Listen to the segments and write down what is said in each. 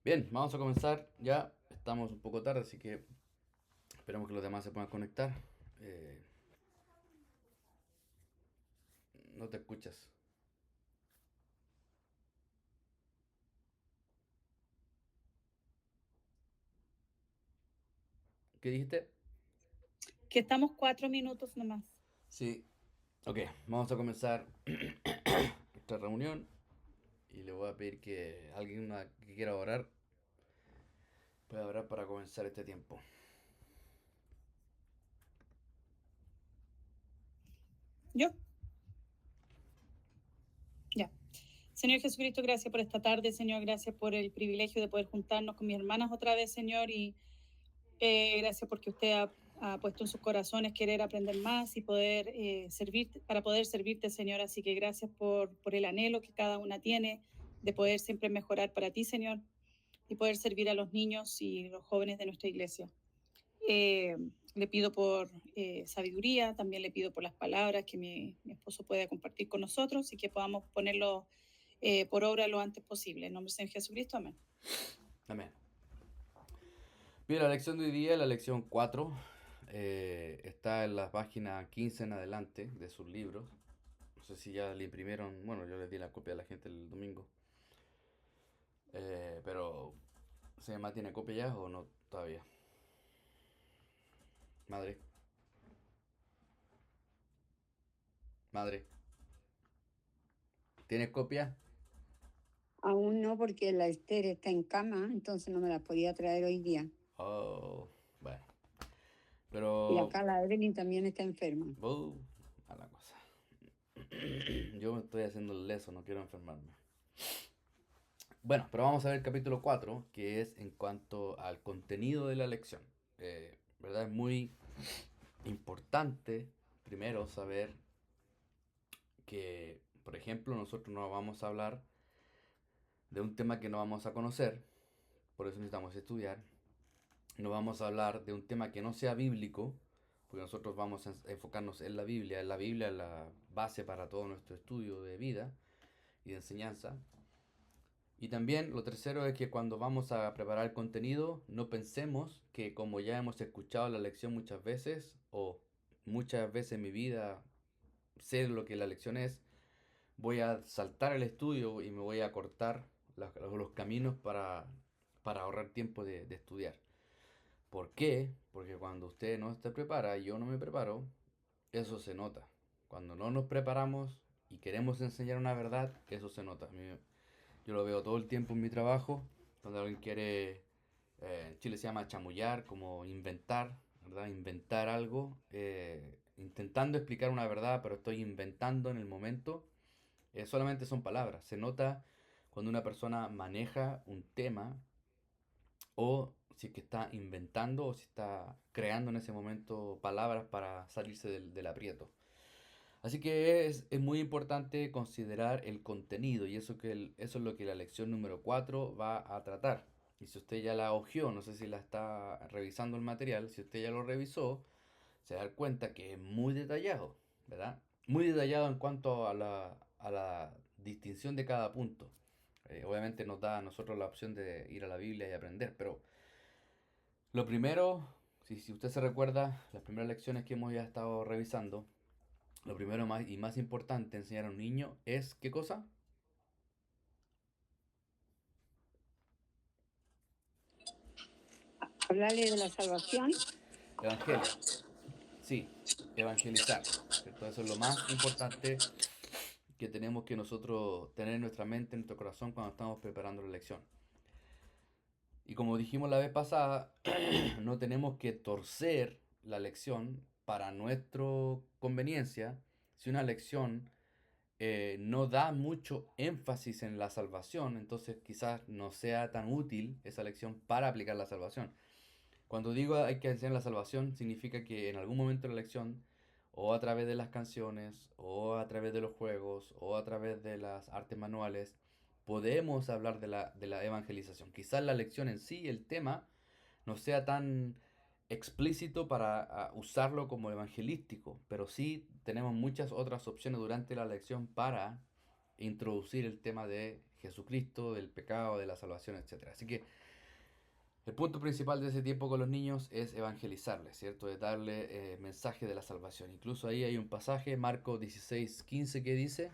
Bien, vamos a comenzar ya. Estamos un poco tarde, así que esperemos que los demás se puedan conectar. Eh, no te escuchas. ¿Qué dijiste? Que estamos 4 minutos nomás. Sí. Ok, vamos a comenzar esta reunión y le voy a pedir que alguien que quiera orar pueda orar para comenzar este tiempo. ¿Yo? Ya. Señor Jesucristo, gracias por esta tarde, Señor, gracias por el privilegio de poder juntarnos con mis hermanas otra vez, Señor, y gracias porque usted ha puesto en sus corazones querer aprender más y poder servirte, para poder servirte, Señor. Así que gracias por el anhelo que cada una tiene de poder siempre mejorar para ti, Señor, y poder servir a los niños y los jóvenes de nuestra iglesia. Eh, Le pido por sabiduría, también le pido por las palabras que mi esposo pueda compartir con nosotros y que podamos ponerlo por obra lo antes posible. En nombre del Señor Jesucristo, amén. Amén. Bien, la lección de hoy día, la lección 4, está en la página 15 en adelante de sus libros. No sé si ya le imprimieron, bueno, yo les di la copia a la gente el domingo. Pero, ¿se llama tiene copia ya o no todavía? Madre, madre, ¿tienes copia? Aún no, porque la Esther está en cama, entonces no me la podía traer hoy día. Oh, bueno. Y Pero, acá la Evelyn también está enferma. mala cosa. Yo me estoy haciendo el leso, no quiero enfermarme. Bueno, pero vamos a ver el capítulo 4 que es en cuanto al contenido de la lección. ¿Verdad? Es muy importante, primero, saber que, por ejemplo, nosotros no vamos a hablar de un tema que no vamos a conocer, por eso necesitamos estudiar. No vamos a hablar de un tema que no sea bíblico, porque nosotros vamos a enfocarnos en la Biblia. La Biblia es la base para todo nuestro estudio de vida y de enseñanza. Y también lo tercero es que cuando vamos a preparar el contenido, no pensemos que como ya hemos escuchado la lección muchas veces, o muchas veces en mi vida sé lo que la lección es, voy a saltar el estudio y me voy a cortar los caminos para ahorrar tiempo de estudiar. ¿Por qué? Porque cuando usted no se prepara y yo no me preparo, eso se nota. Cuando no nos preparamos y queremos enseñar una verdad, eso se nota. Yo lo veo todo el tiempo en mi trabajo, cuando alguien quiere, en Chile se llama chamullar, como inventar, ¿verdad? Inventar algo, intentando explicar una verdad, pero estoy inventando en el momento. Solamente son palabras. Se nota cuando una persona maneja un tema o si es que está inventando o si está creando en ese momento palabras para salirse del aprieto. Así que es muy importante considerar el contenido y eso es lo que la lección número 4 va a tratar. Y si usted ya la hojeó, no sé si la está revisando el material, si usted ya lo revisó, se da cuenta que es muy detallado, ¿verdad? Muy detallado en cuanto a la distinción de cada punto. Obviamente nos da a nosotros la opción de ir a la Biblia y aprender, pero lo primero, si usted se recuerda, las primeras lecciones que hemos ya estado revisando, lo primero más y más importante enseñar a un niño es ¿qué cosa? Hablarle de la salvación. Evangelio. Sí, evangelizar, ¿cierto? Eso es lo más importante que tenemos que nosotros tener en nuestra mente, en nuestro corazón cuando estamos preparando la lección. Y como dijimos la vez pasada, no tenemos que torcer la lección para nuestra conveniencia. Si una lección no da mucho énfasis en la salvación, entonces quizás no sea tan útil esa lección para aplicar la salvación. Cuando digo hay que enseñar la salvación, significa que en algún momento de la lección, o a través de las canciones, o a través de los juegos, o a través de las artes manuales, podemos hablar de la evangelización. Quizás la lección en sí, el tema, no sea tan explícito para usarlo como evangelístico, pero sí tenemos muchas otras opciones durante la lección para introducir el tema de Jesucristo, del pecado, de la salvación, etc. Así que el punto principal de ese tiempo con los niños es evangelizarles, ¿cierto? De darle mensaje de la salvación. Incluso ahí hay un pasaje, Marcos 16:15, que dice...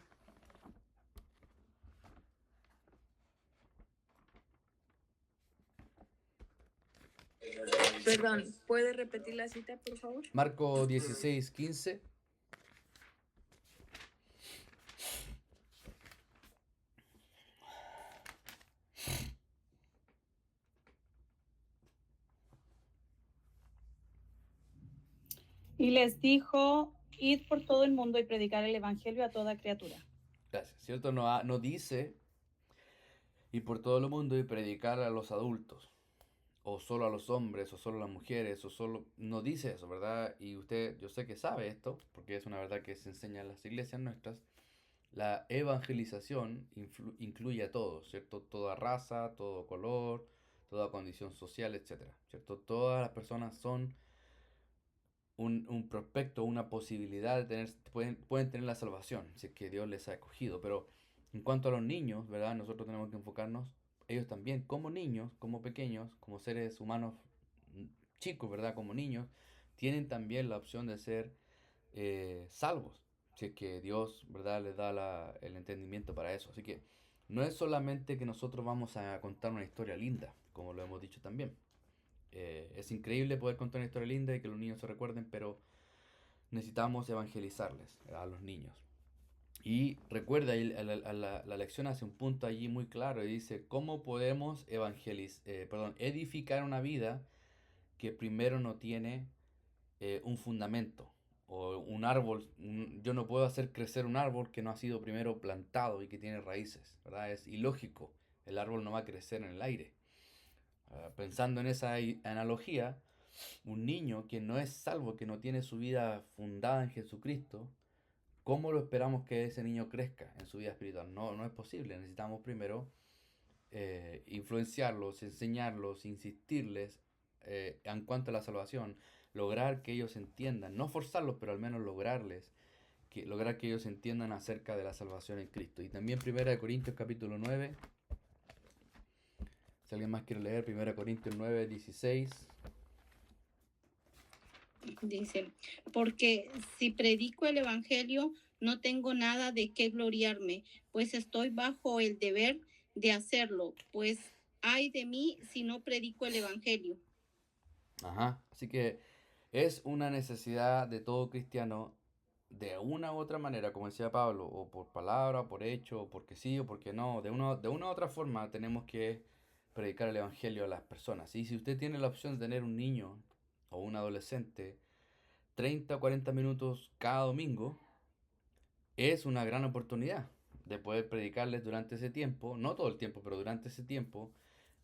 Perdón, ¿puede repetir la cita, por favor? Marcos 16:15. Y les dijo, id por todo el mundo y predicar el evangelio a toda criatura. Gracias, ¿cierto? No dice ir por todo el mundo y predicar a los adultos, o solo a los hombres, o solo a las mujeres, o solo... No dice eso, ¿verdad? Y usted, yo sé que sabe esto, porque es una verdad que se enseña en las iglesias nuestras. La evangelización incluye a todos, ¿cierto? Toda raza, todo color, toda condición social, etcétera, ¿cierto? Todas las personas son un prospecto, una posibilidad de tener, pueden tener la salvación, si es que Dios les ha escogido. Pero en cuanto a los niños, ¿verdad? Nosotros tenemos que enfocarnos, ellos también, como niños, como pequeños, como seres humanos chicos, ¿verdad? Como niños, tienen también la opción de ser salvos, si es que Dios, ¿verdad?, les da el entendimiento para eso. Así que no es solamente que nosotros vamos a contar una historia linda, como lo hemos dicho también. Es increíble poder contar una historia linda y que los niños se recuerden, pero necesitamos evangelizarles a los niños. Y recuerda, la lección hace un punto allí muy claro y dice, ¿cómo podemos edificar una vida que primero no tiene un fundamento? O un árbol, yo no puedo hacer crecer un árbol que no ha sido primero plantado y que tiene raíces, ¿verdad? Es ilógico, el árbol no va a crecer en el aire. Pensando en esa analogía, un niño que no es salvo, que no tiene su vida fundada en Jesucristo, ¿cómo lo esperamos que ese niño crezca en su vida espiritual? No, no es posible. Necesitamos primero influenciarlos, enseñarlos, insistirles en cuanto a la salvación, lograr que ellos entiendan, no forzarlos, pero al menos lograr que ellos entiendan acerca de la salvación en Cristo. Y también 1 Corintios capítulo 9. Si alguien más quiere leer 1 Corintios 9:16. Dice, porque si predico el evangelio, no tengo nada de qué gloriarme, pues estoy bajo el deber de hacerlo, pues ay de mí si no predico el evangelio. Ajá, así que es una necesidad de todo cristiano, de una u otra manera, como decía Pablo, o por palabra, o por hecho, o porque sí, o porque no, de una u otra forma tenemos que predicar el evangelio a las personas. Y si usted tiene la opción de tener un niño o un adolescente 30 o 40 minutos cada domingo, es una gran oportunidad de poder predicarles durante ese tiempo, no todo el tiempo, pero durante ese tiempo,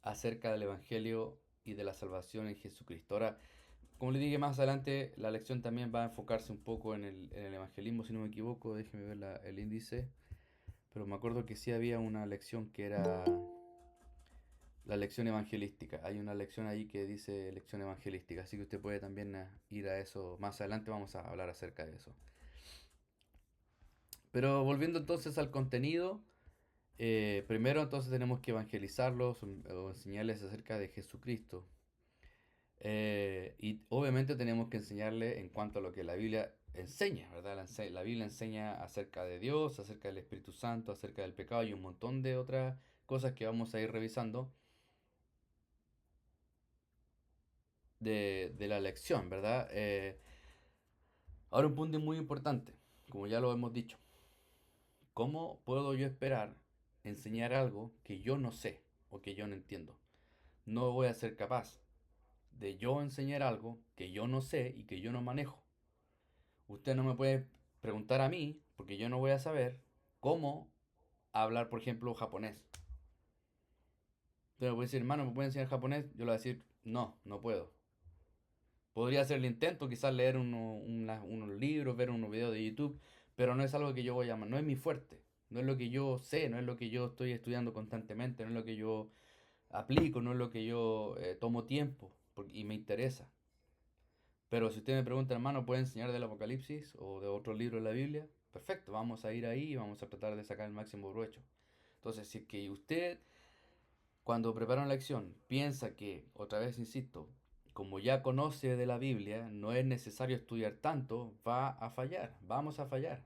acerca del evangelio y de la salvación en Jesucristo. Ahora, como le dije más adelante, la lección también va a enfocarse un poco en el evangelismo, si no me equivoco, déjeme ver el índice, pero me acuerdo que sí había una lección que era la lección evangelística. Hay una lección ahí que dice lección evangelística, así que usted puede también ir a eso. Más adelante vamos a hablar acerca de eso. Pero volviendo entonces al contenido, primero entonces tenemos que evangelizarlos o enseñarles acerca de Jesucristo. Y obviamente tenemos que enseñarle en cuanto a lo que la Biblia enseña, ¿verdad? La Biblia enseña acerca de Dios, acerca del Espíritu Santo, acerca del pecado y un montón de otras cosas que vamos a ir revisando de la lección, ¿verdad? Ahora un punto muy importante, como ya lo hemos dicho. ¿Cómo puedo yo esperar enseñar algo que yo no sé o que yo no entiendo? No voy a ser capaz de yo enseñar algo que yo no sé y que yo no manejo. Usted no me puede preguntar a mí, porque yo no voy a saber cómo hablar, por ejemplo, japonés. Usted me puede decir, hermano, ¿me puede enseñar japonés? Yo le voy a decir, no, no puedo. Podría hacer el intento, quizás leer unos libros, ver unos videos de YouTube, pero no es algo que yo voy a llamar, no es mi fuerte. No es lo que yo sé, no es lo que yo estoy estudiando constantemente, no es lo que yo aplico, no es lo que yo tomo tiempo y me interesa. Pero si usted me pregunta, hermano, ¿puede enseñar del Apocalipsis o de otro libro de la Biblia? Perfecto, vamos a ir ahí y vamos a tratar de sacar el máximo provecho. Entonces, si es que usted, cuando prepara una lección, piensa que, otra vez insisto, como ya conoce de la Biblia, no es necesario estudiar tanto, va a fallar, vamos a fallar.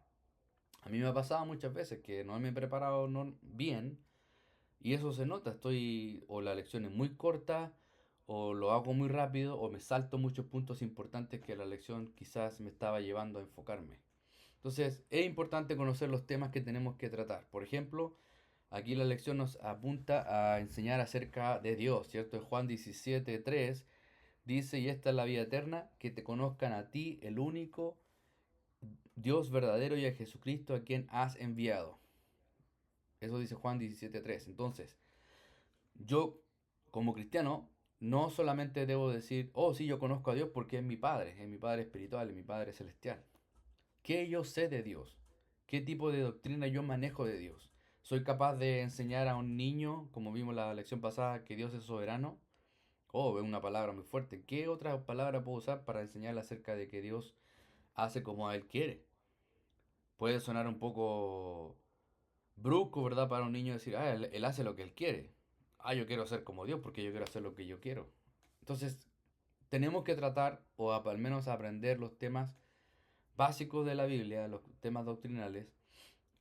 A mí me ha pasado muchas veces que no me he preparado bien y eso se nota. O la lección es muy corta, o lo hago muy rápido, o me salto muchos puntos importantes que la lección quizás me estaba llevando a enfocarme. Entonces, es importante conocer los temas que tenemos que tratar. Por ejemplo, aquí la lección nos apunta a enseñar acerca de Dios, ¿cierto? En Juan 17:3 dice, y esta es la vida eterna, que te conozcan a ti, el único Dios verdadero, y a Jesucristo a quien has enviado. Eso dice Juan 17:3. Entonces, yo como cristiano no solamente debo decir, oh sí, yo conozco a Dios porque es mi Padre espiritual, es mi Padre celestial. ¿Qué yo sé de Dios? ¿Qué tipo de doctrina yo manejo de Dios? ¿Soy capaz de enseñar a un niño, como vimos la lección pasada, que Dios es soberano? Oh, es una palabra muy fuerte. ¿Qué otra palabra puedo usar para enseñarle acerca de que Dios hace como a Él quiere? Puede sonar un poco brusco, ¿verdad? Para un niño decir, él hace lo que él quiere. Yo quiero ser como Dios porque yo quiero hacer lo que yo quiero. Entonces, tenemos que tratar, o al menos aprender los temas básicos de la Biblia, los temas doctrinales,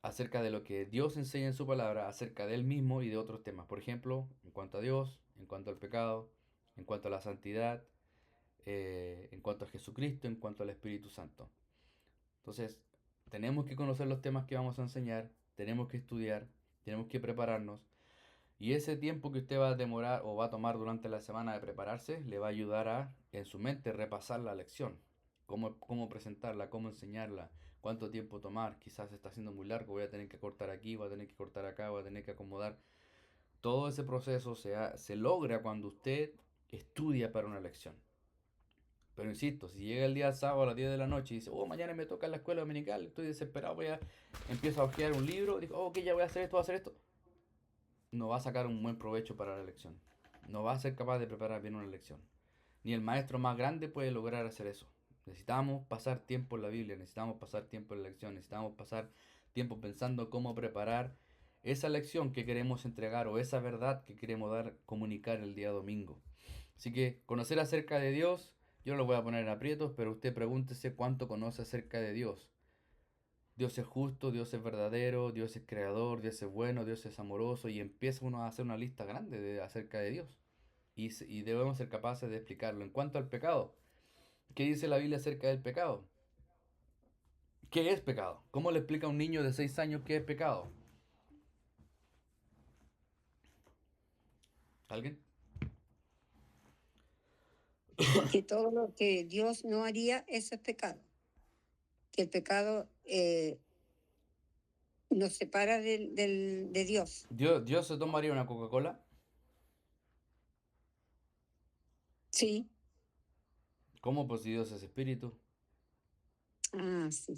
acerca de lo que Dios enseña en su palabra, acerca de Él mismo y de otros temas. Por ejemplo, en cuanto a Dios, en cuanto al pecado, en cuanto a la santidad, en cuanto a Jesucristo, en cuanto al Espíritu Santo. Entonces, tenemos que conocer los temas que vamos a enseñar, tenemos que estudiar, tenemos que prepararnos. Y ese tiempo que usted va a demorar o va a tomar durante la semana de prepararse, le va a ayudar a, en su mente, repasar la lección. Cómo presentarla, cómo enseñarla, cuánto tiempo tomar. Quizás está siendo muy largo, voy a tener que cortar aquí, voy a tener que cortar acá, voy a tener que acomodar. Todo ese proceso se logra cuando usted estudia para una lección. Pero insisto, si llega el día sábado a las 10 de la noche y dice, oh, mañana me toca la escuela dominical, estoy desesperado, empiezo a hojear un libro, digo, oh, ok, ya voy a hacer esto, voy a hacer esto. No va a sacar un buen provecho para la lección. No va a ser capaz de preparar bien una lección. Ni el maestro más grande puede lograr hacer eso. Necesitamos pasar tiempo en la Biblia, necesitamos pasar tiempo en la lección, necesitamos pasar tiempo pensando cómo preparar esa lección que queremos entregar o esa verdad que queremos dar, comunicar el día domingo. Así que conocer acerca de Dios, yo lo voy a poner en aprietos, pero usted pregúntese cuánto conoce acerca de Dios. Dios es justo, Dios es verdadero, Dios es creador, Dios es bueno, Dios es amoroso, y empieza uno a hacer una lista grande acerca de Dios. Y debemos ser capaces de explicarlo. En cuanto al pecado, ¿qué dice la Biblia acerca del pecado? ¿Qué es pecado? ¿Cómo le explica a un niño de 6 años qué es pecado? ¿Alguien? Que todo lo que Dios no haría, eso es pecado. Que el pecado nos separa de Dios. ¿Dios se tomaría una Coca-Cola? Sí. ¿Cómo? Pues si Dios es espíritu. Ah, sí.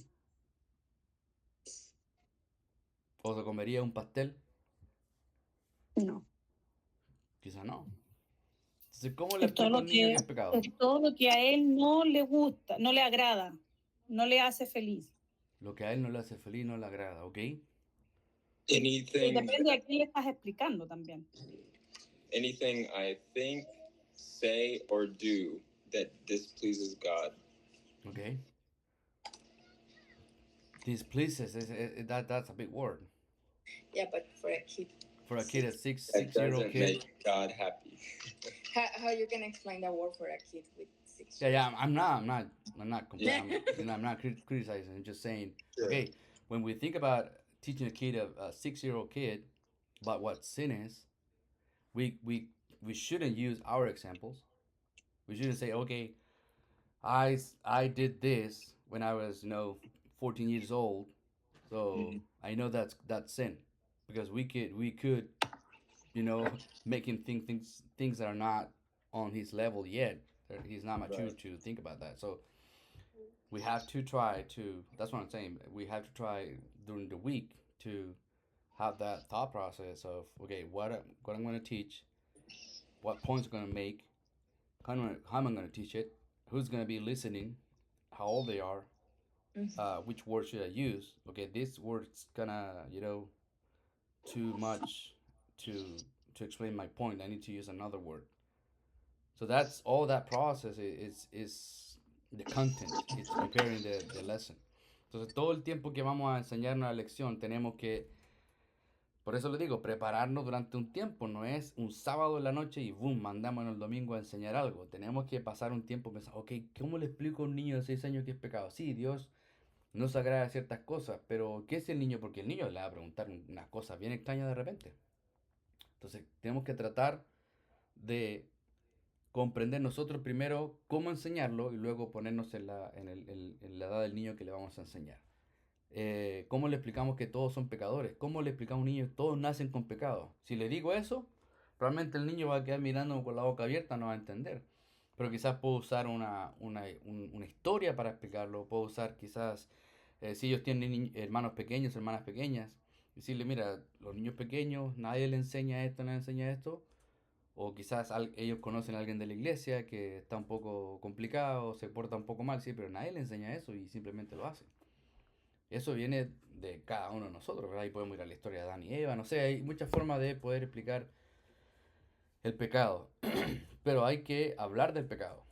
¿O se comería un pastel? No. Quizá no. Entonces, ¿cómo le Es todo explica a lo un niño que, que es pecado? es todo lo que a él no le gusta, no le agrada, no le hace feliz. Lo que a él no le hace feliz no le agrada, ¿ok? Y Anything depende de a quién le estás explicando también. anything I think, say, or do that displeases God. Okay. Displeases, that's a big word. Yeah, but for a kid, For a kid, a That 6-year-old doesn't kid. make God happy. how you can explain that word for a kid with 6 Yeah, years? yeah, I'm not complaining. I'm not criticizing. I'm just saying, Sure. okay, when we think about teaching a 6-year-old kid about what sin is, we shouldn't use our examples. We shouldn't say, okay, I did this when I was 14 years old, so I know that's sin, because we could make him think things that are not on his level yet. He's not mature Right. to think about that. So we have to try to. That's what I'm saying. We have to try during the week to have that thought process of, okay, what I'm going to teach, what points I'm going to make, how am I going to teach it, who's going to be listening, how old they are, which word should I use? Okay, this word's gonna, too much to explain my point. I need to use another word. So that's all that process is the content. It's preparing the lesson. Entonces todo el tiempo que vamos a enseñar una lección tenemos que, por eso le digo, prepararnos durante un tiempo. No es un sábado en la noche y boom, mandamos el domingo a enseñar algo. Tenemos que pasar un tiempo pensando, ok, ¿cómo le explico a un niño de 6 años que es pecado? Sí, Dios no se agrada ciertas cosas, pero ¿qué es el niño? Porque el niño le va a preguntar unas cosas bien extrañas de repente. Entonces tenemos que tratar de comprender nosotros primero cómo enseñarlo y luego ponernos en la edad del niño que le vamos a enseñar. ¿Cómo le explicamos que todos son pecadores? ¿Cómo le explicamos a un niño que todos nacen con pecado? Si le digo eso, probablemente el niño va a quedar mirando con la boca abierta, no va a entender. Pero quizás puedo usar una historia para explicarlo. Puedo usar quizás, si ellos tienen hermanos pequeños, hermanas pequeñas, decirle, mira, los niños pequeños, nadie le enseña esto, nadie le enseña esto. O quizás ellos conocen a alguien de la iglesia que está un poco complicado, se porta un poco mal, sí, pero nadie le enseña eso y simplemente lo hace. Eso viene de cada uno de nosotros, ¿verdad? Ahí podemos ir a la historia de Adán y Eva, no sé, hay muchas formas de poder explicar el pecado. Pero hay que hablar del pecado.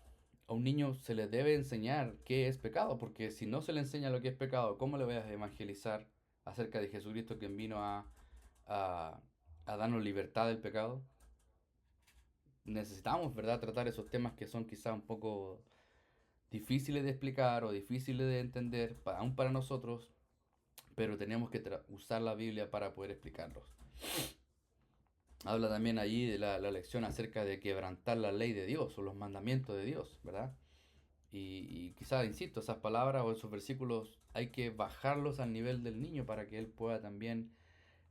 A un niño se le debe enseñar qué es pecado, porque si no se le enseña lo que es pecado, ¿cómo le voy a evangelizar acerca de Jesucristo quien vino a darnos libertad del pecado? Necesitamos, ¿verdad?, tratar esos temas que son quizá un poco difíciles de explicar o difíciles de entender, aún para nosotros, pero tenemos que usar la Biblia para poder explicarlos. Habla también allí de la lección acerca de quebrantar la ley de Dios o los mandamientos de Dios, ¿verdad? Y quizás, insisto, esas palabras o esos versículos hay que bajarlos al nivel del niño para que él pueda también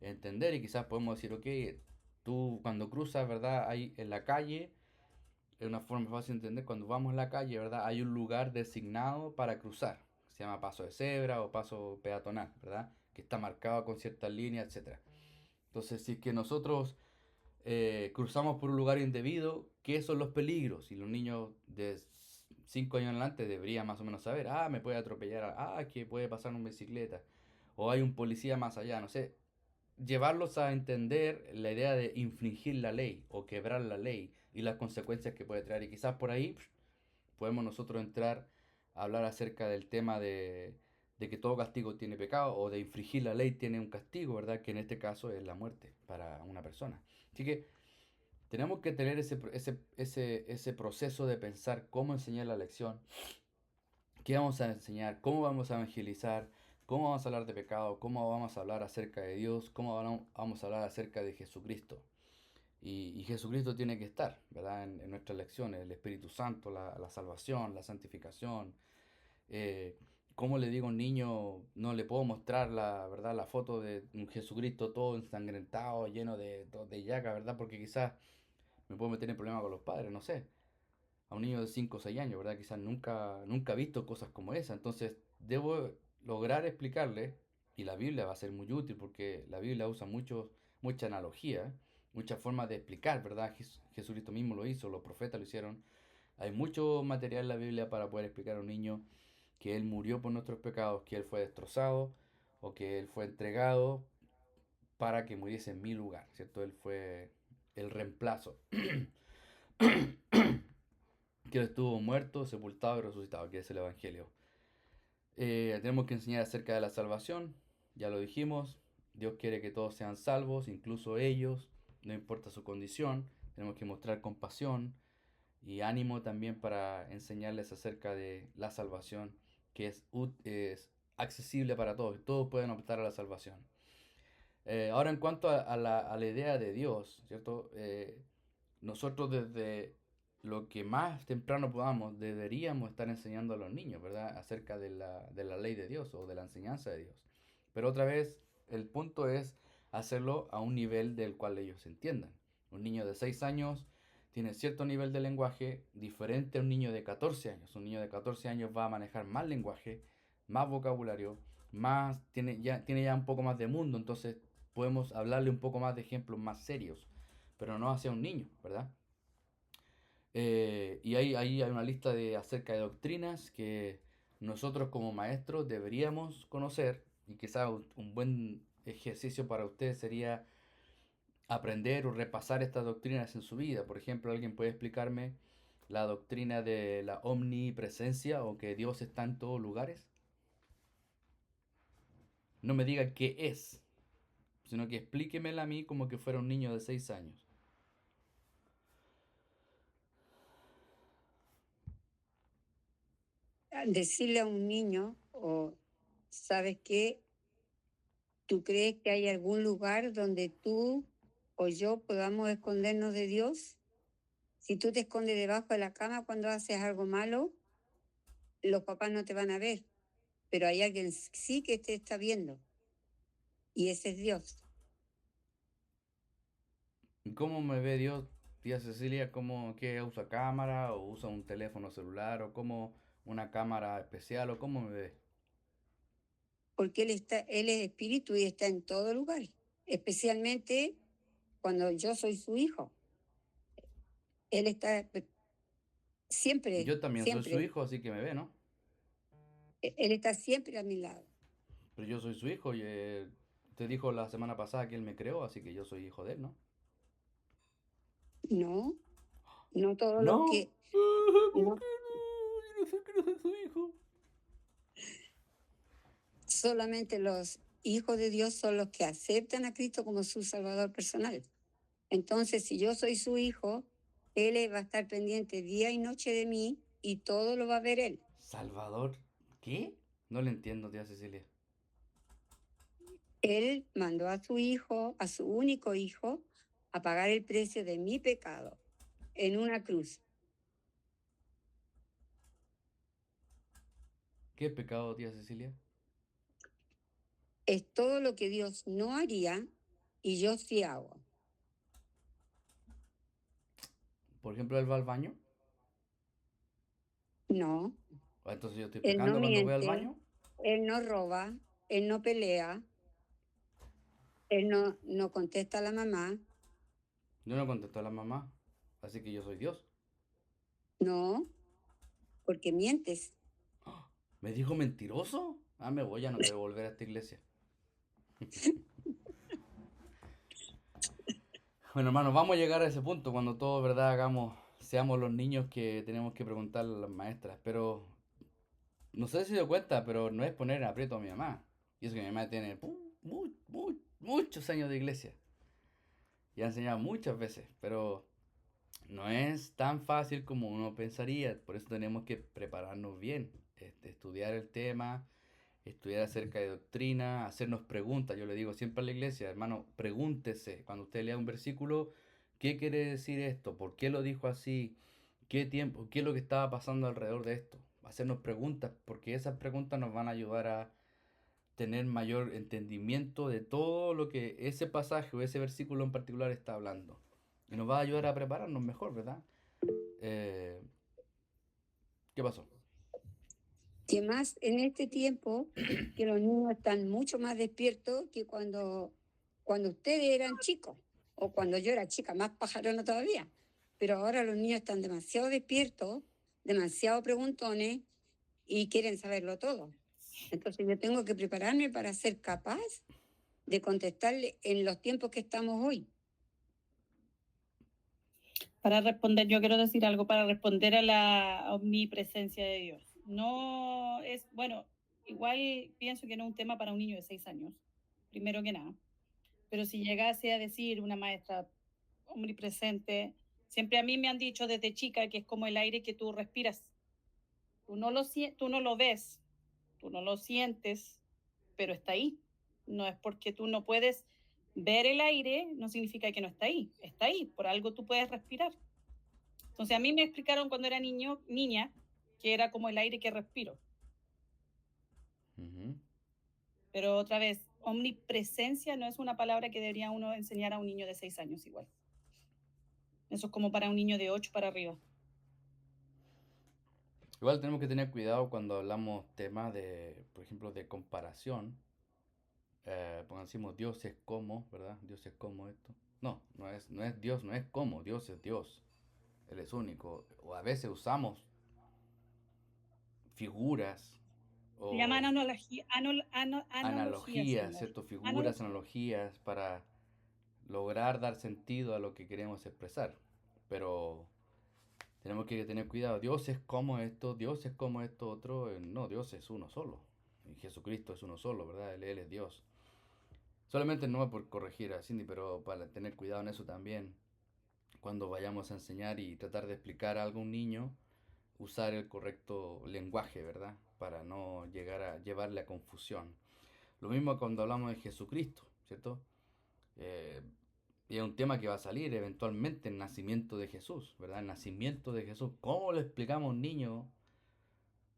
entender y quizás podemos decir, ok, tú cuando cruzas, ¿verdad? Hay en la calle, es una forma fácil de entender, cuando vamos en la calle, ¿verdad? Hay un lugar designado para cruzar, se llama paso de cebra o paso peatonal, ¿verdad? Que está marcado con ciertas líneas, etc. Entonces, si es que nosotros cruzamos por un lugar indebido, ¿qué son los peligros? Y los niños de 5 años en adelante deberían más o menos saber, me puede atropellar, que puede pasar una bicicleta, o hay un policía más allá, no sé. Llevarlos a entender la idea de infringir la ley o quebrar la ley y las consecuencias que puede traer. Y quizás por ahí podemos nosotros entrar a hablar acerca del tema de que todo castigo tiene pecado o de infringir la ley tiene un castigo, ¿verdad? Que en este caso es la muerte para una persona. Así que tenemos que tener ese proceso de pensar cómo enseñar la lección, qué vamos a enseñar, cómo vamos a evangelizar, cómo vamos a hablar de pecado, cómo vamos a hablar acerca de Dios, cómo vamos a hablar acerca de Jesucristo. Y Jesucristo tiene que estar, ¿verdad? En nuestras lecciones, el Espíritu Santo, la salvación, la santificación. ¿Cómo le digo a un niño, no le puedo mostrar ¿verdad? La foto de un Jesucristo todo ensangrentado, lleno de llaga, ¿verdad? Porque quizás me puedo meter en problemas con los padres, no sé. A un niño de 5 o 6 años, ¿verdad? Quizás nunca ha visto cosas como esa. Entonces, debo lograr explicarle, y la Biblia va a ser muy útil porque la Biblia usa mucha analogía, muchas formas de explicar, ¿verdad? Jesucristo mismo lo hizo, los profetas lo hicieron. Hay mucho material en la Biblia para poder explicar a un niño que Él murió por nuestros pecados, que Él fue destrozado o que Él fue entregado para que muriese en mi lugar, ¿cierto? Él fue el reemplazo. Que Él estuvo muerto, sepultado y resucitado, que es el Evangelio. Tenemos que enseñar acerca de la salvación, ya lo dijimos, Dios quiere que todos sean salvos, incluso ellos, no importa su condición, tenemos que mostrar compasión y ánimo también para enseñarles acerca de la salvación, que es accesible para todos pueden optar a la salvación. Ahora en cuanto a la idea de Dios, ¿cierto? Nosotros desde lo que más temprano podamos deberíamos estar enseñando a los niños, ¿verdad? Acerca de la ley de Dios o de la enseñanza de Dios. Pero otra vez, el punto es hacerlo a un nivel del cual ellos entiendan. Un niño de 6 años tiene cierto nivel de lenguaje diferente a un niño de 14 años. Un niño de 14 años va a manejar más lenguaje, más vocabulario, tiene ya un poco más de mundo, entonces podemos hablarle un poco más de ejemplos más serios, pero no hacia un niño, ¿verdad? Y ahí hay una lista acerca de doctrinas que nosotros como maestros deberíamos conocer, y quizá un buen ejercicio para ustedes sería aprender o repasar estas doctrinas en su vida. Por ejemplo, alguien puede explicarme la doctrina de la omnipresencia o que Dios está en todos lugares. No me diga qué es, sino que explíquemela a mí como que fuera un niño de 6 años. Decirle a un niño, o ¿sabes qué? ¿Tú crees que hay algún lugar donde tú o yo podamos escondernos de Dios? Si tú te escondes debajo de la cama cuando haces algo malo, los papás no te van a ver, pero hay alguien sí que te está viendo, y ese es Dios. ¿Y cómo me ve Dios, tía Cecilia? ¿Cómo que usa cámara o usa un teléfono celular o como una cámara especial o cómo me ve? Porque Él es espíritu y está en todo lugar, especialmente cuando yo soy su hijo. Él está siempre, Yo también soy su siempre, hijo, así que me ve, ¿no? Él está siempre a mi lado. Pero yo soy su hijo y usted dijo la semana pasada que él me creó, así que yo soy hijo de él, ¿no? No, no todos los No. que, ¿Cómo no, que no? Yo no sé que no soy su hijo. solamente los hijos de Dios son los que aceptan a Cristo como su Salvador personal. Entonces, si yo soy su hijo, Él va a estar pendiente día y noche de mí y todo lo va a ver Él. Salvador, ¿qué? No le entiendo, tía Cecilia. Él mandó a su hijo, a su único hijo, a pagar el precio de mi pecado en una cruz. ¿Qué pecado, tía Cecilia? Es todo lo que Dios no haría y yo sí hago. Por ejemplo, él va al baño. No, Entonces yo estoy Él no pecando cuando voy al miente, baño. Él no roba, Él no pelea, Él no contesta a la mamá. Yo no contesto a la mamá, así que yo soy Dios. No, porque mientes. ¿Me dijo mentiroso? Ah, me voy, ya no quiero volver a esta iglesia. Bueno, hermanos, vamos a llegar a ese punto cuando todos, ¿verdad? Seamos los niños que tenemos que preguntarle a las maestras. Pero no sé si se dio cuenta, pero no es poner en aprieto a mi mamá. Y eso que mi mamá tiene muchos años de iglesia. Y ha enseñado muchas veces, pero no es tan fácil como uno pensaría. Por eso tenemos que prepararnos bien, estudiar el tema, estudiar acerca de doctrina, hacernos preguntas. Yo le digo siempre a la iglesia, hermano, pregúntese cuando usted lea un versículo, ¿qué quiere decir esto? ¿Por qué lo dijo así? ¿Qué tiempo? ¿Qué es lo que estaba pasando alrededor de esto? Hacernos preguntas, porque esas preguntas nos van a ayudar a tener mayor entendimiento de todo lo que ese pasaje o ese versículo en particular está hablando. Y nos va a ayudar a prepararnos mejor, ¿verdad? Eh, ¿Qué pasó? Que más en este tiempo, que los niños están mucho más despiertos que cuando ustedes eran chicos, o cuando yo era chica, más pajarona todavía. Pero ahora los niños están demasiado despiertos, demasiado preguntones y quieren saberlo todo. Entonces yo tengo que prepararme para ser capaz de contestarle en los tiempos que estamos hoy. Para responder, yo quiero decir algo para responder a la omnipresencia de Dios. No es, bueno, igual pienso que no es un tema para un niño de 6 años, primero que nada. Pero si llegase a decir una maestra omnipresente, siempre a mí me han dicho desde chica que es como el aire que tú respiras. Tú no lo ves, tú no lo sientes, pero está ahí. No es porque tú no puedes ver el aire, no significa que no está ahí, por algo tú puedes respirar. Entonces a mí me explicaron cuando era niña, que era como el aire que respiro. Ujú. Pero otra vez, omnipresencia no es una palabra que debería uno enseñar a un niño de 6 años igual. Eso es como para un niño de 8 para arriba. Igual tenemos que tener cuidado cuando hablamos temas de, por ejemplo, de comparación. Porque decimos Dios es como, ¿verdad? Dios es como esto. No es Dios, no es como, Dios es Dios. Él es único. O a veces usamos figuras Se llaman o analogías, analogías, Señor. ¿cierto? Figuras, analogías para lograr dar sentido a lo que queremos expresar. Pero tenemos que tener cuidado. Dios es como esto, Dios es como esto otro. No, Dios es uno solo. Y Jesucristo es uno solo, ¿verdad? Él es Dios. Solamente no por corregir a Cindy, pero para tener cuidado en eso también. Cuando vayamos a enseñar y tratar de explicar algo a un niño, usar el correcto lenguaje, ¿verdad? Para no llegar a llevarle a confusión. Lo mismo cuando hablamos de Jesucristo, ¿cierto? Eh, y es un tema que va a salir eventualmente, el nacimiento de Jesús, ¿verdad? El nacimiento de Jesús. ¿Cómo le explicamos a un niño